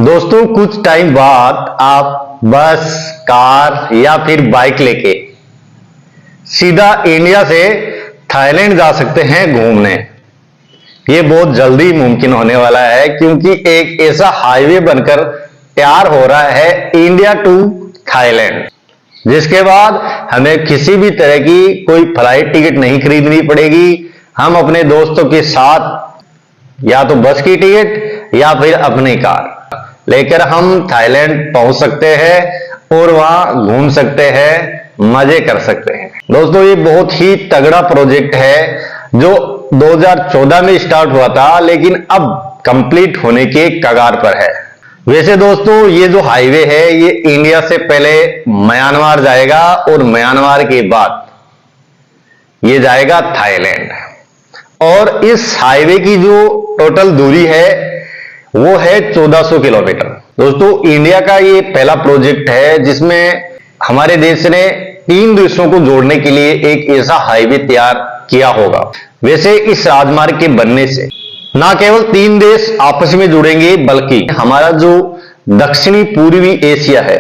दोस्तों कुछ टाइम बाद आप बस, कार या फिर बाइक लेके सीधा इंडिया से थाईलैंड जा सकते हैं घूमने। ये बहुत जल्दी मुमकिन होने वाला है क्योंकि एक ऐसा हाईवे बनकर तैयार हो रहा है इंडिया टू थाईलैंड, जिसके बाद हमें किसी भी तरह की कोई फ्लाइट टिकट नहीं खरीदनी पड़ेगी। हम अपने दोस्तों के साथ या तो बस की टिकट या फिर अपनी कार लेकर हम थाईलैंड पहुंच सकते हैं और वहां घूम सकते हैं, मजे कर सकते हैं। दोस्तों ये बहुत ही तगड़ा प्रोजेक्ट है जो 2014 में स्टार्ट हुआ था, लेकिन अब कंप्लीट होने के कगार पर है। वैसे दोस्तों ये जो हाईवे है ये इंडिया से पहले म्यांमार जाएगा और म्यांमार के बाद ये जाएगा थाईलैंड। और इस हाईवे की जो टोटल दूरी है वो है 1400 किलोमीटर। दोस्तों इंडिया का ये पहला प्रोजेक्ट है जिसमें हमारे देश ने 3 देशों को जोड़ने के लिए एक ऐसा हाईवे तैयार किया होगा। वैसे इस राजमार्ग के बनने से ना केवल 3 देश आपस में जुड़ेंगे बल्कि हमारा जो दक्षिणी पूर्वी एशिया है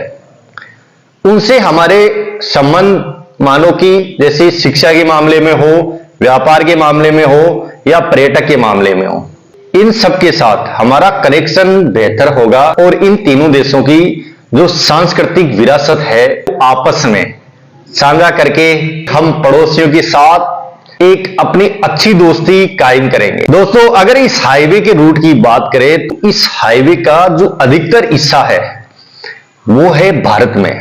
उनसे हमारे संबंध मानो कि जैसे शिक्षा के मामले में हो, व्यापार के मामले में हो या पर्यटक के मामले में हो, इन सब के साथ हमारा कनेक्शन बेहतर होगा और इन तीनों देशों की जो सांस्कृतिक विरासत है आपस में साझा करके हम पड़ोसियों के साथ एक अपनी अच्छी दोस्ती कायम करेंगे। दोस्तों अगर इस हाईवे के रूट की बात करें तो इस हाईवे का जो अधिकतर हिस्सा है वो है भारत में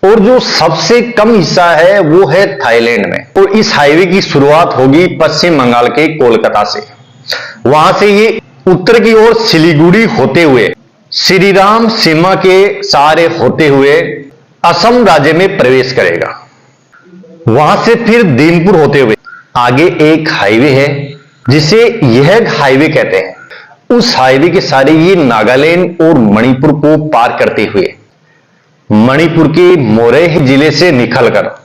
और जो सबसे कम हिस्सा है वो है थाईलैंड में। और इस हाईवे की शुरुआत होगी पश्चिम बंगाल के कोलकाता से। वहां से ये उत्तर की ओर सिलीगुड़ी होते हुए श्रीराम सीमा के सहारे होते हुए असम राज्य में प्रवेश करेगा। वहां से फिर दीनपुर होते हुए आगे एक हाईवे है जिसे यह हाईवे कहते हैं। उस हाईवे के सारे ये नागालैंड और मणिपुर को पार करते हुए मणिपुर के मोरेह जिले से निकलकर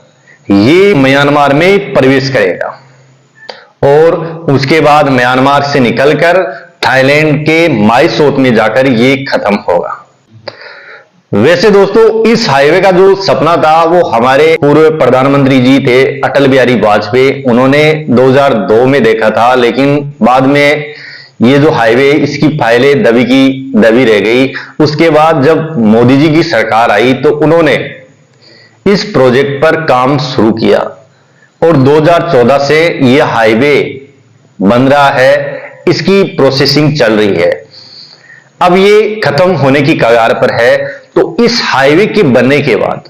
ये म्यांमार में प्रवेश करेगा और उसके बाद म्यांमार से निकलकर थाईलैंड के माईसोत में जाकर ये खत्म होगा। वैसे दोस्तों इस हाईवे का जो सपना था वो हमारे पूर्व प्रधानमंत्री जी थे अटल बिहारी वाजपेयी, उन्होंने 2002 में देखा था, लेकिन बाद में ये जो हाईवे इसकी फाइलें दबी की दबी रह गई। उसके बाद जब मोदी जी की सरकार आई तो उन्होंने इस प्रोजेक्ट पर काम शुरू किया और 2014 से यह हाईवे बन रहा है, इसकी प्रोसेसिंग चल रही है। अब ये खत्म होने की कगार पर है। तो इस हाईवे के बनने के बाद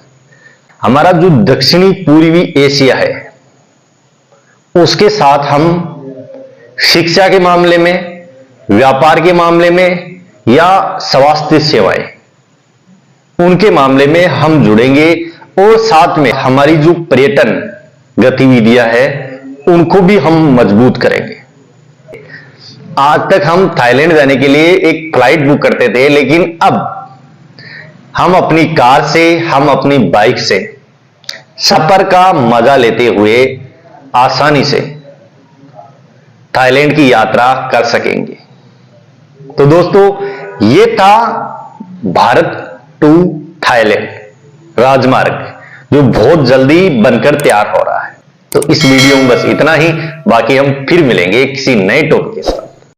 हमारा जो दक्षिणी पूर्वी एशिया है उसके साथ हम शिक्षा के मामले में, व्यापार के मामले में या स्वास्थ्य सेवाएं उनके मामले में हम जुड़ेंगे और साथ में हमारी जो पर्यटन गतिविधियां है उनको भी हम मजबूत करेंगे। आज तक हम थाईलैंड जाने के लिए एक फ्लाइट बुक करते थे, लेकिन अब हम अपनी कार से, हम अपनी बाइक से सफर का मजा लेते हुए आसानी से थाईलैंड की यात्रा कर सकेंगे। तो दोस्तों ये था भारत टू थाईलैंड राजमार्ग जो बहुत जल्दी बनकर तैयार हो रहा है। तो इस वीडियो में बस इतना ही, बाकी हम फिर मिलेंगे किसी नए टॉपिक के साथ।